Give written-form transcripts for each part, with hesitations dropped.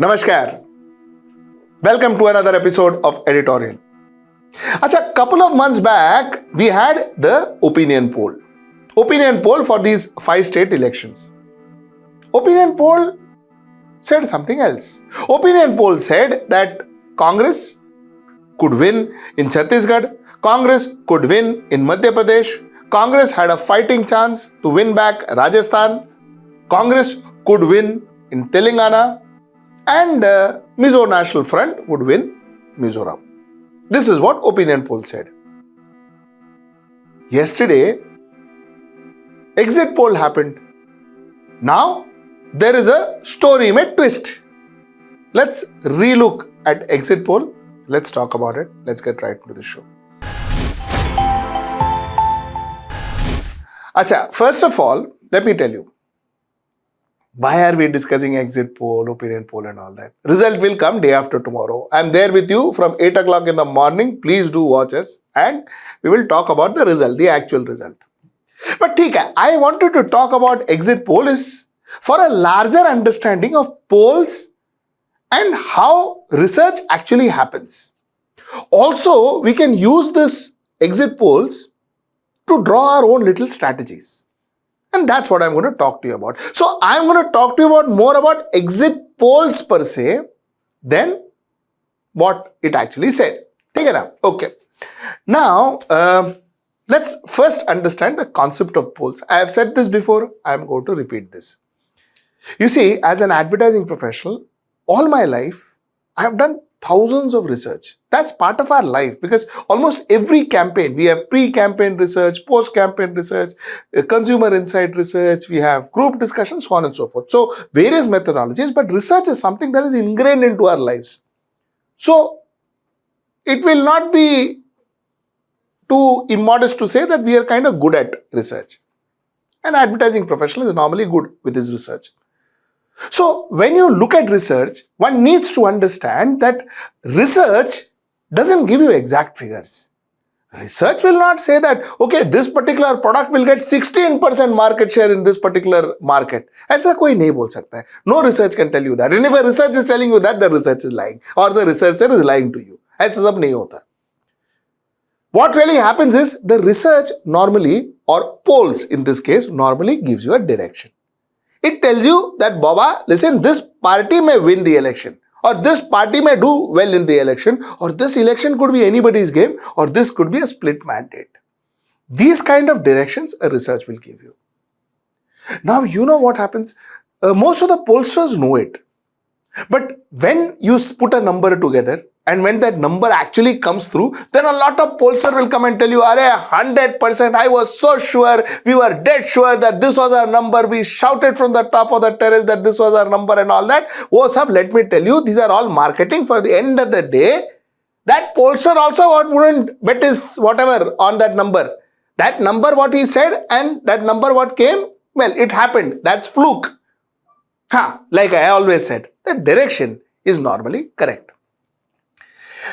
Namaskar. Welcome to another episode of Editorial. A couple of months back, we had the opinion poll. Opinion poll for these 5 state elections. Opinion poll said something else. Opinion poll said that Congress could win in Chhattisgarh, Congress could win in Madhya Pradesh, Congress had a fighting chance to win back Rajasthan, Congress could win in Telangana, and Mizo National Front would win Mizoram. This is what opinion poll said. Yesterday, exit poll happened. Now, there is a story में twist. Let's relook at exit poll. Let's talk about it. Let's get right into the show. First of all, let me tell you. Why are we discussing exit poll, opinion poll and all that? Result will come day after tomorrow. I'm there with you from 8 o'clock in the morning. Please do watch us and we will talk about the result, the actual result. But I wanted to talk about exit poll is for a larger understanding of polls and how research actually happens. Also, we can use this exit polls to draw our own little strategies. And that's what I'm going to talk to you about. So I'm going to talk to you about more about exit polls per se than what it actually said. Okay. Now, let's first understand the concept of polls. I have said this before. I'm going to repeat this. You see, as an advertising professional, all my life, I have done thousands of research. That's part of our life because almost every campaign, we have pre-campaign research, post-campaign research, consumer insight research, we have group discussions, so on and so forth. So, various methodologies, but research is something that is ingrained into our lives. So, it will not be too immodest to say that we are kind of good at research. An advertising professional is normally good with his research. So, when you look at research, one needs to understand that research doesn't give you exact figures. Research will not say that, okay, this particular product will get 16% market share in this particular market. ऐसा कोई नहीं बोल सकता है. No research can tell you that. And if a research is telling you that, the research is lying. Or the researcher is lying to you. ऐसा सब नहीं होता. What really happens is, the research normally, or polls in this case, normally gives you a direction. It tells you that, Baba, listen, this party may win the election, or this party may do well in the election, or this election could be anybody's game, or this could be a split mandate. These kind of directions a research will give you. Now, you know what happens? Most of the pollsters know it. But when you put a number together, and when that number actually comes through, then a lot of pollsters will come and tell you, Arey, 100%, I was so sure, we were dead sure that this was our number. We shouted from the top of the terrace that this was our number and all that. Oh, sir, let me tell you, these are all marketing. For the end of the day, that pollster also wouldn't bet his whatever on that number. That number what he said and that number what came, well, it happened. That's fluke. Like I always said, the direction is normally correct.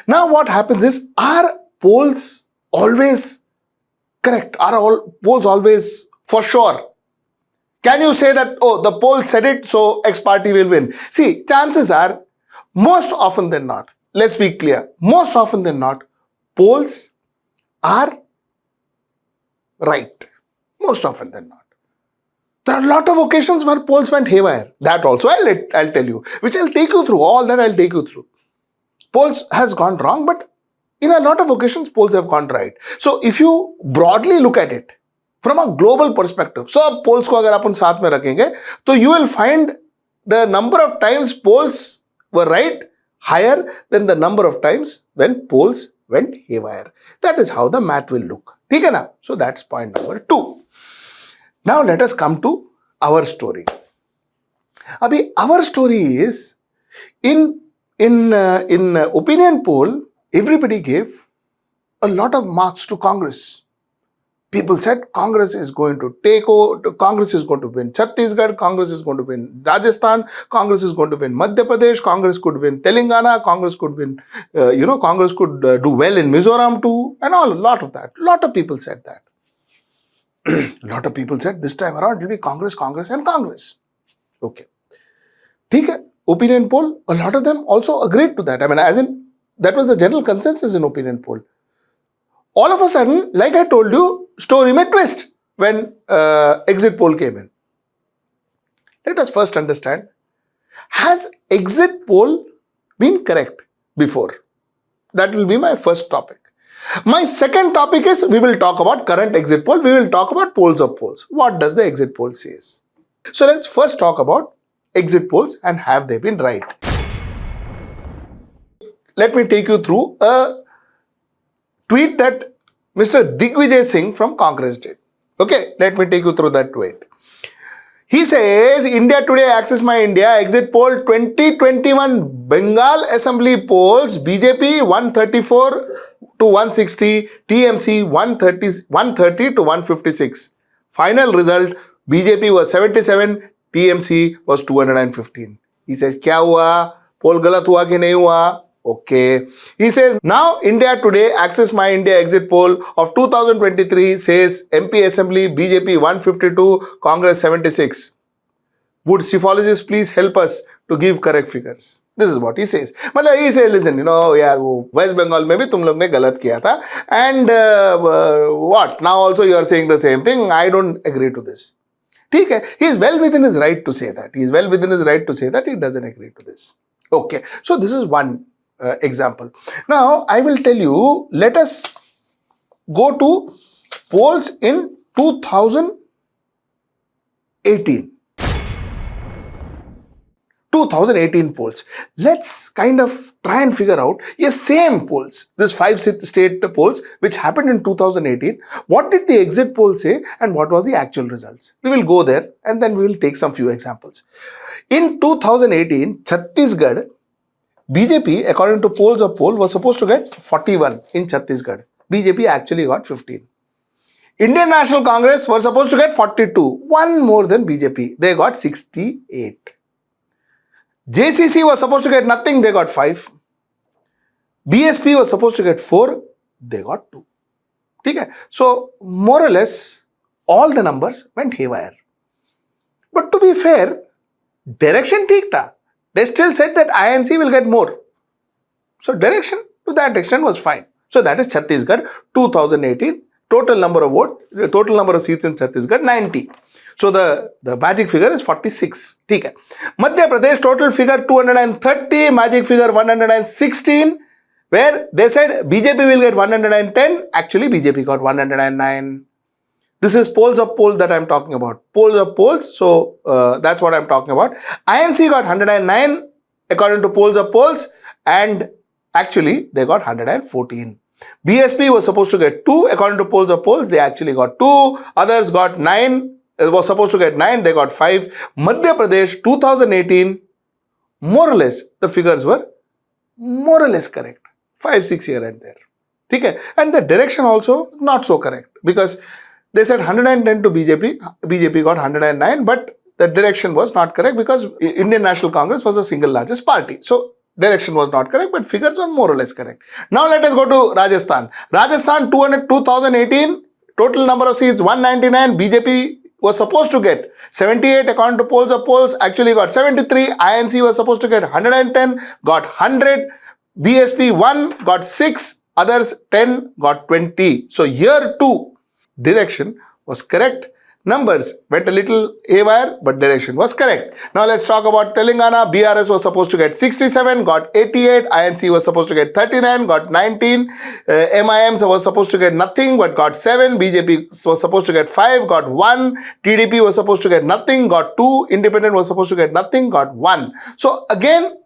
Now what happens is, are polls always correct? Are all polls always for sure? Can you say that, oh, the poll said it, so X party will win? See, chances are, most often than not, let's be clear, most often than not, polls are right. Most often than not. There are a lot of occasions where polls went haywire. That also I'll tell you, which I'll take you through. All that I'll take you through. Polls has gone wrong, but in a lot of occasions, polls have gone right. So, if you broadly look at it from a global perspective, so polls को अगर अपन साथ में रखेंगे, तो you will find the number of times polls were right higher than the number of times when polls went haywire. That is how the math will look. ठीक है ना? So, that's point number 2. Now, let us come to our story. Abhi, our story is in opinion poll, everybody gave a lot of marks to Congress. People said Congress is going to take over, Congress is going to win Chhattisgarh, Congress is going to win Rajasthan, Congress is going to win Madhya Pradesh, Congress could win Telangana, Congress could win, Congress could do well in Mizoram too, and all, a lot of that. A lot of people said that. A lot of people said this time around it will be Congress, Congress and Congress. Okay. ठीक है. opinion poll, a lot of them also agreed to that. I mean, as in, that was the general consensus in opinion poll. All of a sudden, like I told you, story may twist when exit poll came in. Let us first understand, has exit poll been correct before? That will be my first topic. My second topic is, we will talk about current exit poll. We will talk about polls of polls. What does the exit poll says? So let's first talk about exit polls and have they been right. Let me take you through a tweet that Mr. Digvijay Singh from Congress did. Okay, let me take you through that tweet. He says, India Today, Access My India, exit poll 2021 Bengal Assembly polls, BJP 134 to 160, TMC 130 to 156. Final result, BJP was 77, TMC was 215. He says, क्या हुआ? Poll गलत हुआ कि नहीं हुआ? Okay. He says, now India Today, Access My India exit poll of 2023 says MP Assembly, BJP 152, Congress 76. Would psephologists please help us to give correct figures? This is what he says. मतलब he says, listen, यार वो West Bengal में भी तुम लोग ने गलत किया था. And what? Now also you are saying the same thing. I don't agree to this. ठीक है. He is well within his right to say that. He is well within his right to say that he doesn't agree to this. Okay. So this is one example. Now, I will tell you, let us go to polls in 2018. 2018 polls. Let's kind of try and figure out, yes, same polls, this 5 state polls which happened in 2018. What did the exit poll say and what was the actual results? We will go there and then we will take some few examples. In 2018, Chhattisgarh, BJP, according to polls of poll, was supposed to get 41 in Chhattisgarh. BJP actually got 15. Indian National Congress was supposed to get 42, one more than BJP. They got 68. JCC was supposed to get nothing, they got 5. BSP was supposed to get 4, they got 2. Okay? So, more or less, all the numbers went haywire. But to be fair, direction theek tha. They still said that INC will get more. So direction to that extent was fine. So that is Chhattisgarh 2018. Total number of votes, the total number of seats in Chhattisgarh 90. So the magic figure is 46. Okay. Madhya Pradesh total figure 230, magic figure 116, where they said BJP will get 110. Actually BJP got 109. This is polls of polls that I am talking about. Polls of polls. So that's what I am talking about. INC got 109 according to polls of polls, and actually they got 114. BSP was supposed to get 2 according to polls of polls. They actually got 2. Others got 9. It was supposed to get 9. They got 5. Madhya Pradesh 2018, more or less the figures were more or less correct. 5, 6 here and there. Okay? And the direction also not so correct, because they said 110 to BJP. BJP got 109, but the direction was not correct because Indian National Congress was the single largest party. So direction was not correct, but figures were more or less correct. Now let us go to Rajasthan. Rajasthan 2018, total number of seats 199. BJP was supposed to get 78 according to polls of polls, actually got 73. INC was supposed to get 110, got 100. BSP 1 got 6, others 10 got 20. So here too, direction was correct. Numbers went a little haywire, but direction was correct. Now let's talk about Telangana. BRS was supposed to get 67, got 88. INC was supposed to get 39, got 19. MIM was supposed to get nothing, but got 7. BJP was supposed to get 5, got 1. TDP was supposed to get nothing, got 2. Independent was supposed to get nothing, got 1. So again,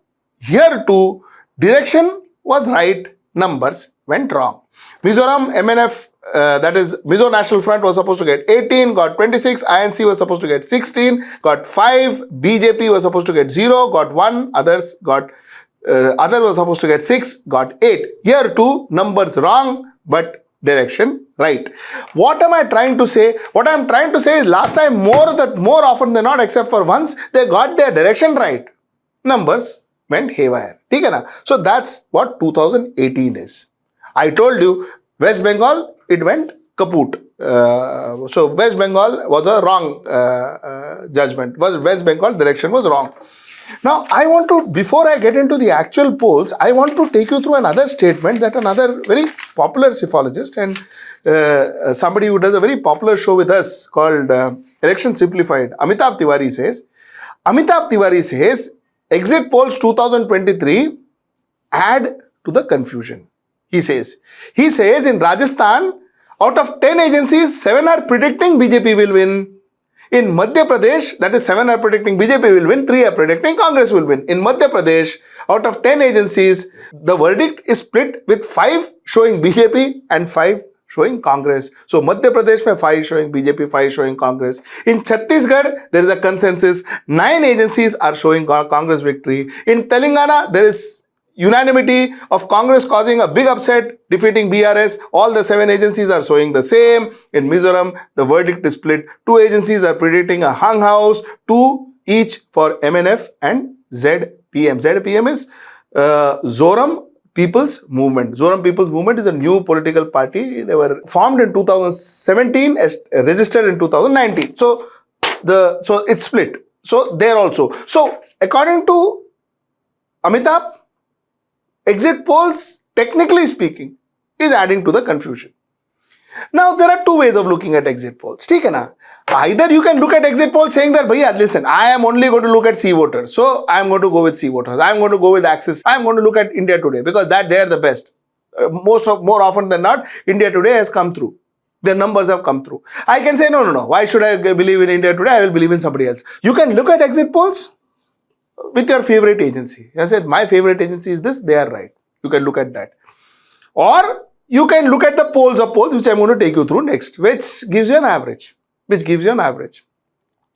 here too, direction was right, numbers went wrong. Mizoram MNF, that is Mizo National Front, was supposed to get 18, got 26. INC was supposed to get 16, got 5. BJP was supposed to get 0, got 1. Others was supposed to get 6, got 8. Here too, numbers wrong, but direction right. What am I trying to say? What I am trying to say is, last time more often than not, except for once, they got their direction right. Numbers went haywire. Okay, na? So that's what 2018 is. I told you, West Bengal, it went kaput. So West Bengal was a wrong judgment. West Bengal direction was wrong. Now, I want to, before I get into the actual polls, I want to take you through another statement that another very popular psephologist and somebody who does a very popular show with us called Election Simplified, Amitabh Tiwari says, exit polls 2023 add to the confusion. He says in Rajasthan, out of 10 agencies, 7 are predicting BJP will win. In Madhya Pradesh, that is 7 are predicting BJP will win, 3 are predicting Congress will win. In Madhya Pradesh, out of 10 agencies, the verdict is split with 5 showing BJP and 5 showing Congress. So Madhya Pradesh mein 5 showing BJP, 5 showing Congress. In Chhattisgarh, there is a consensus. 9 agencies are showing Congress victory. In Telangana, there is unanimity of Congress causing a big upset, defeating BRS. All the 7 agencies are showing the same. In Mizoram, the verdict is split. 2 agencies are predicting a hung house, 2 each for MNF and ZPM. ZPM is Zoram People's Movement. Zoram People's Movement is a new political party. They were formed in 2017, registered in 2019. So it's split. So there also. So according to Amitabh, exit polls, technically speaking, is adding to the confusion. Now, there are 2 ways of looking at exit polls. Either you can look at exit polls saying that, Bhaiya, listen, I am only going to look at C voters. So, I am going to go with C voters. I am going to go with Axis. I am going to look at India Today because they are the best. More often than not, India Today has come through. Their numbers have come through. I can say, no. Why should I believe in India Today? I will believe in somebody else. You can look at exit polls with your favorite agency. I said, my favorite agency is this. They are right. You can look at that. Or you can look at the polls of polls, which I'm going to take you through next, which gives you an average.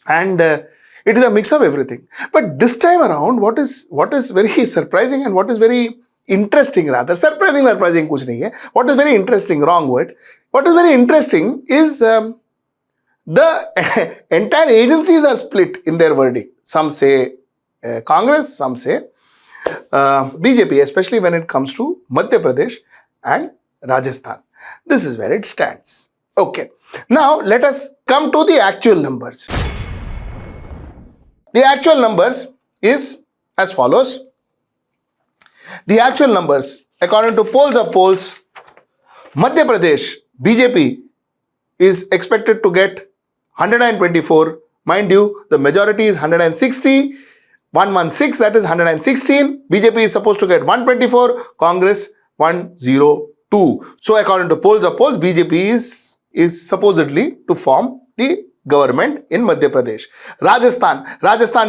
And it is a mix of everything. But this time around, what is very surprising and what is very interesting rather, surprising kuch nahi hai. What is very interesting, wrong word. What is very interesting is the entire agencies are split in their verdict. Some say Congress, some say BJP, especially when it comes to Madhya Pradesh and Rajasthan. This is where it stands. Okay. Now, let us come to the actual numbers. The actual numbers is as follows. The actual numbers, according to polls of polls, Madhya Pradesh, BJP is expected to get 124. Mind you, the majority is 160. 116, that is 116. BJP is supposed to get 124. Congress 102. So according to polls of polls, BJP is supposedly to form the government in Madhya Pradesh. Rajasthan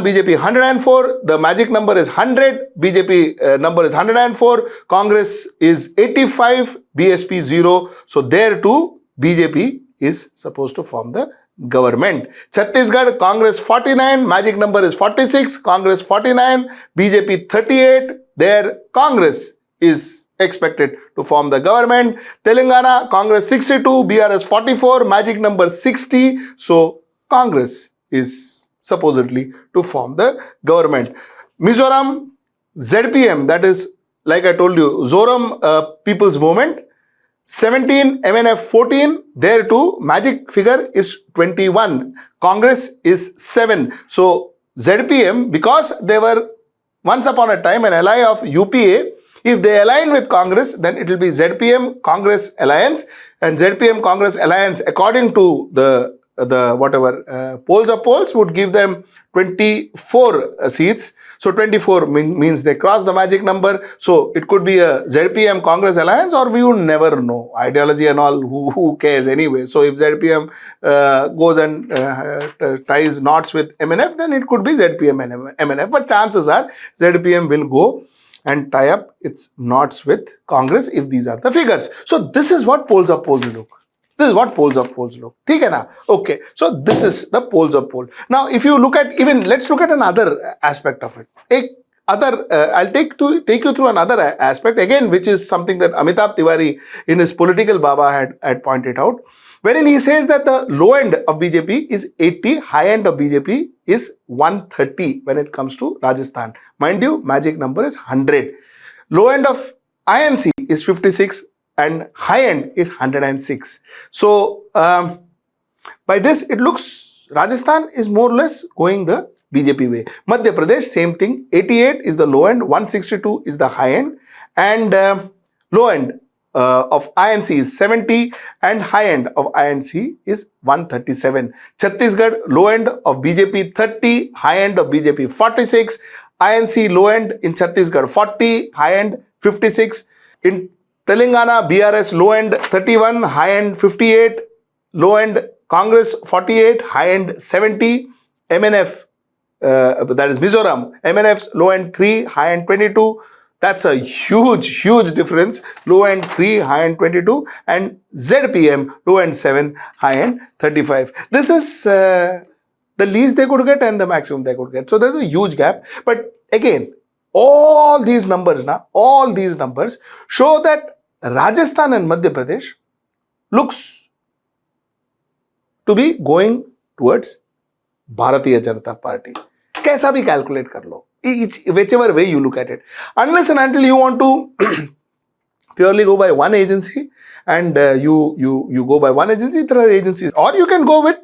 BJP 104. The magic number is 100. BJP number is 104. Congress is 85. BSP 0. So there too, BJP is supposed to form the government. Chhattisgarh, Congress 49, magic number is 46, Congress 49, BJP 38, there Congress is expected to form the government. Telangana, Congress 62, BRS 44, magic number 60, so Congress is supposedly to form the government. Mizoram, ZPM, that is, like I told you, Zoram People's Movement, 17, MNF 14, there too, magic figure is 21. Congress is 7. So, ZPM, because they were once upon a time an ally of UPA, if they align with Congress, then it will be ZPM Congress Alliance, and ZPM Congress Alliance, according to the polls of polls, would give them 24 seats. So 24 means they cross the magic number. So it could be a ZPM Congress Alliance, or we would never know. Ideology and all, who cares anyway? So if ZPM goes and ties knots with MNF, then it could be ZPM and MNF. But chances are ZPM will go and tie up its knots with Congress if these are the figures. So this is what polls of polls look. This is what polls of polls look. ठीक है ना? Okay. So this is the polls of poll. Now, if you look at let's look at another aspect of it. I'll take you through another aspect again, which is something that Amitabh Tiwari in his Political Baba had pointed out, wherein he says that the low end of BJP is 80, high end of BJP is 130 when it comes to Rajasthan. Mind you, magic number is 100. Low end of INC is 56 and high end is 106. So, by this, it looks Rajasthan is more or less going the BJP way. Madhya Pradesh, same thing. 88 is the low end, 162 is the high end, and low end of INC is 70 and high end of INC is 137. Chhattisgarh, low end of BJP 30, high end of BJP 46. INC low end in Chhattisgarh 40, high end 56. In Telangana, BRS low end 31, high end 58. Low end Congress 48, high end 70. MNF, that is Mizoram, MNF's low end 3, high end 22. That's a huge difference. Low end 3, high end 22. And ZPM, low end 7, high end 35. This is the least they could get and the maximum they could get. So there's a huge gap. But again, all these numbers show that Rajasthan and Madhya Pradesh looks to be going towards Bharatiya Janata Party. Kaisa bhi calculate kar lo. Whichever way you look at it. Unless and until you want to purely go by one agency and you go by one agency, there are agencies. Or you can go with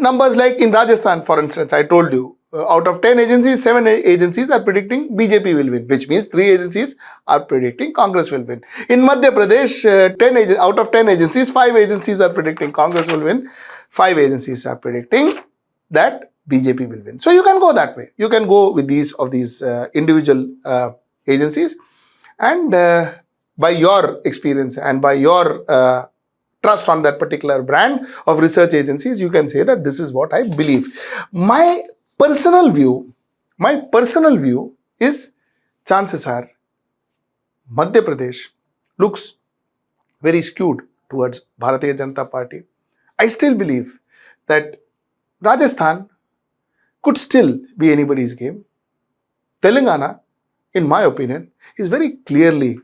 numbers like in Rajasthan, for instance, I told you, out of 10 agencies, 7 agencies are predicting BJP will win, which means 3 agencies are predicting Congress will win. In Madhya Pradesh, out of 10 agencies, 5 agencies are predicting Congress will win, 5 agencies are predicting that BJP will win. So you can go that way. You can go with these individual agencies, and by your experience and by your trust on that particular brand of research agencies, you can say that this is what I believe. My personal view is chances are Madhya Pradesh looks very skewed towards Bharatiya Janata Party. I still believe that Rajasthan could still be anybody's game. Telangana, in my opinion, is very clearly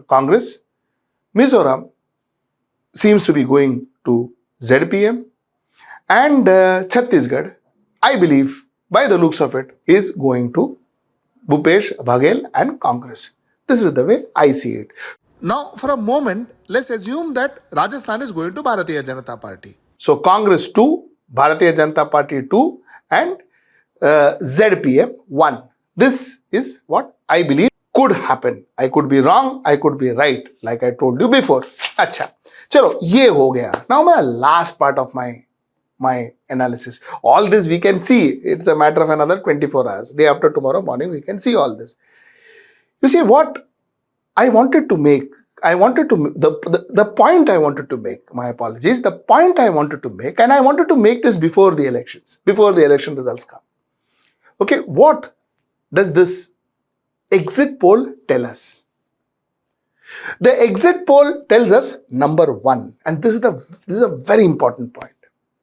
Congress. Mizoram seems to be going to ZPM. And Chhattisgarh, I believe, by the looks of it, is going to Bhupesh Baghel and Congress. This is the way I see it. Now, for a moment, let's assume that Rajasthan is going to Bharatiya Janata Party. So, Congress 2, Bharatiya Janata Party 2, and ZPM 1. This is what I believe could happen. I could be wrong, I could be right, like I told you before. Acha, chalo, ye ho gaya. Now, my last part of my analysis. All this we can see. It's a matter of another 24 hours. Day after tomorrow morning, we can see all this. You see, what I wanted to make, the point I wanted to make, my apologies, the point I wanted to make, and I wanted to make this before the elections, before the election results come. Okay, what does this exit poll tell us? The exit poll tells us number one, and this is a very important point.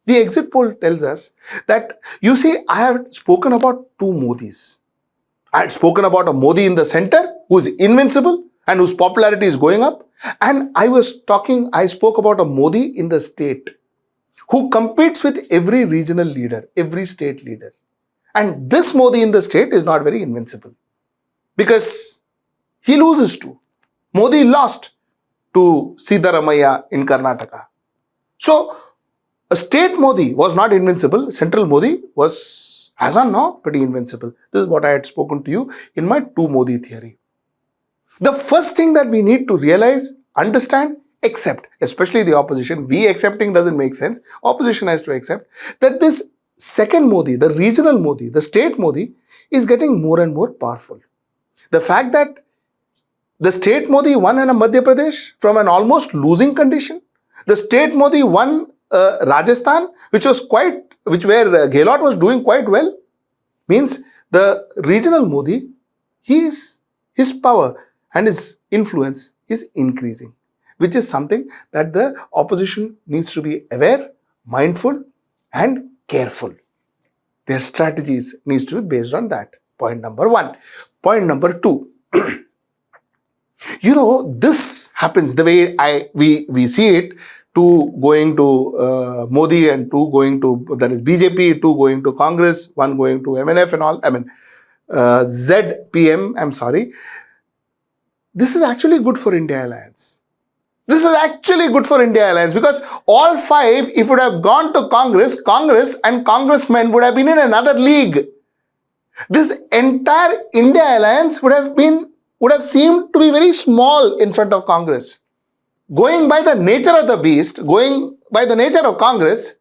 The exit poll tells us that, you see, I have spoken about 2 Modis. I had spoken about a Modi in the center who is invincible and whose popularity is going up. And I spoke about a Modi in the state who competes with every regional leader, every state leader. And this Modi in the state is not very invincible because he loses to. Modi lost to Siddaramaiah in Karnataka. So, a state Modi was not invincible. Central Modi was, as on now, pretty invincible. This is what I had spoken to you in my 2 Modi theory. The first thing that we need to realize, understand, accept, especially the opposition, we accepting doesn't make sense. Opposition has to accept that this second Modi, the regional Modi, the state Modi, is getting more and more powerful. The fact that the state Modi won in Madhya Pradesh from an almost losing condition, the state Modi won Rajasthan, where Gehlot was doing quite well, means the regional Modi, his power and his influence is increasing, which is something that the opposition needs to be aware, mindful and careful. Their strategies needs to be based on that. Point number 1. Point number 2. This happens the way we see it. 2 going to Modi and 2 going to, that is BJP, 2 going to Congress, 1 going to MNF and all, ZPM, I'm sorry. This is actually good for India Alliance. This is actually good for India Alliance, because all five, if it would have gone to Congress, Congress and congressmen would have been in another league. This entire India Alliance would have seemed to be very small in front of Congress. Going by the nature of the beast, going by the nature of Congress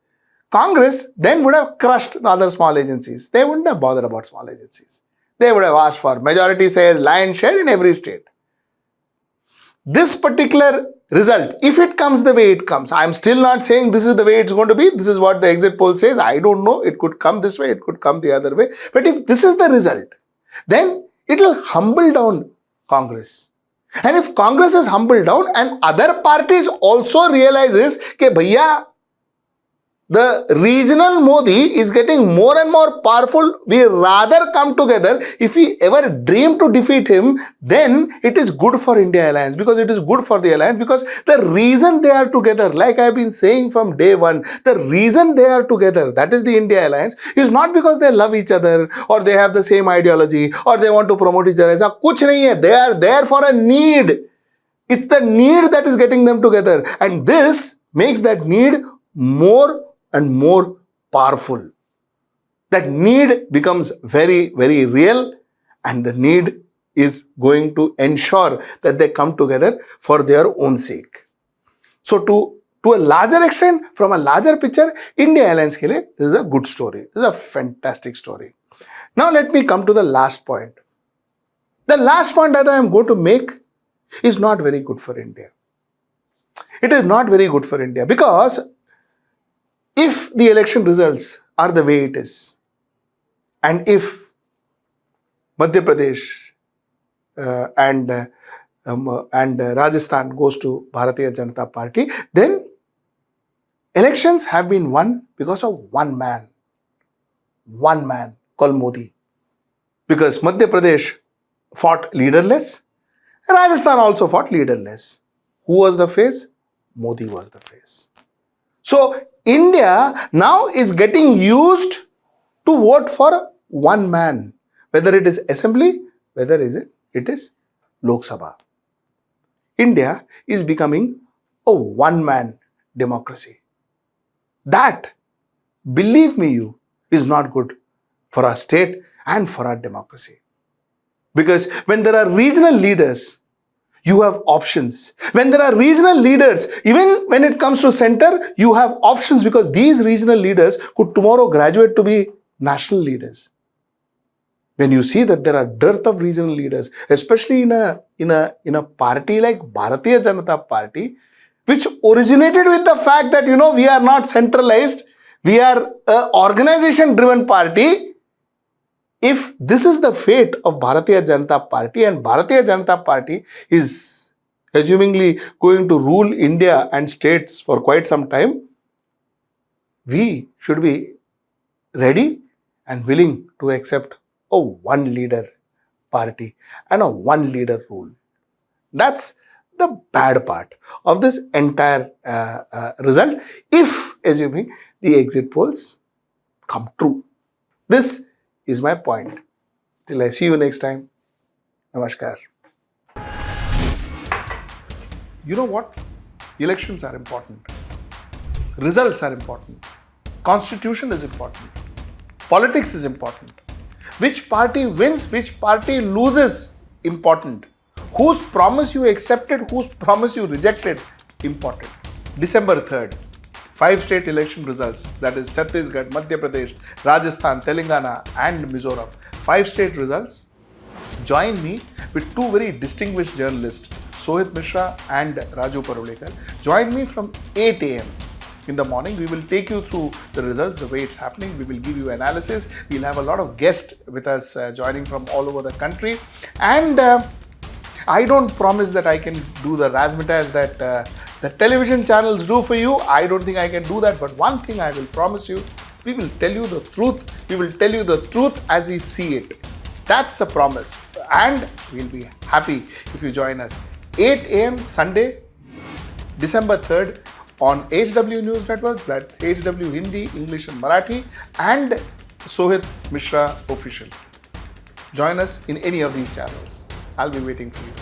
then would have crushed the other small agencies. They wouldn't have bothered about small agencies. They would have asked for majority shares, lion's share in every state. This particular result, if it comes the way it comes, I'm still not saying this is the way it's going to be. This is what the exit poll says. I don't know. It could come this way. It could come the other way. But if this is the result, then it will humble down Congress. And if Congress is humbled down and other parties also realizes that, bhaiya, the regional Modi is getting more and more powerful, we rather come together. If we ever dream to defeat him, then it is good for India Alliance, because it is good for the alliance, because the reason they are together, like I have been saying from day one, the reason they are together, that is the India Alliance, is not because they love each other or they have the same ideology or they want to promote each other. Aisa kuch nahi hai. They are there for a need. It's the need that is getting them together, and this makes that need more and more powerful. That need becomes very, very real, and the need is going to ensure that they come together for their own sake. So to a larger extent, from a larger picture, India Alliance ke liye, this is a good story. This is a fantastic story. Now let me come to the last point. The last point that I am going to make is not very good for India. It is not very good for India, because if the election results are the way it is, and if Madhya Pradesh and Rajasthan goes to Bharatiya Janata Party, then elections have been won because of one man called Modi. Because Madhya Pradesh fought leaderless, Rajasthan also fought leaderless. Who was the face? Modi was the face. So India now is getting used to vote for one man, whether it is assembly, whether it is Lok Sabha. India is becoming a one-man democracy. That, believe me you, is not good for our state and for our democracy. Because when there are regional leaders, you have options. When there are regional leaders, even when it comes to center, you have options, because these regional leaders could tomorrow graduate to be national leaders. When you see that there are dearth of regional leaders, especially in a party like Bharatiya Janata Party, which originated with the fact that, we are not centralized, we are an organization-driven party. If this is the fate of Bharatiya Janata Party, and Bharatiya Janata Party is assumingly going to rule India and states for quite some time, we should be ready and willing to accept a one leader party and a one leader rule. That's the bad part of this entire result, if assuming the exit polls come true. This is my point. Till I see you next time. Namaskar. You know what? Elections are important. Results are important. Constitution is important. Politics is important. Which party wins, which party loses, important. Whose promise you accepted, whose promise you rejected, important. December 3rd. 5 state election results, that is Chhattisgarh, Madhya Pradesh, Rajasthan, Telangana and Mizoram. 5 state results. Join me with 2 very distinguished journalists, Sujit Nair and Raju Parulekar. Join me from 8 a.m. in the morning. We will take you through the results, the way it's happening. We will give you analysis. We'll have a lot of guests with us joining from all over the country. And I don't promise that I can do the razzmatazz that the television channels do for you. I don't think I can do that. But one thing I will promise you, we will tell you the truth. We will tell you the truth as we see it. That's a promise. And we'll be happy if you join us. 8 a.m. Sunday, December 3rd on HW News Networks, that's HW Hindi, English and Marathi, and Sujit Nair Official. Join us in any of these channels. I'll be waiting for you.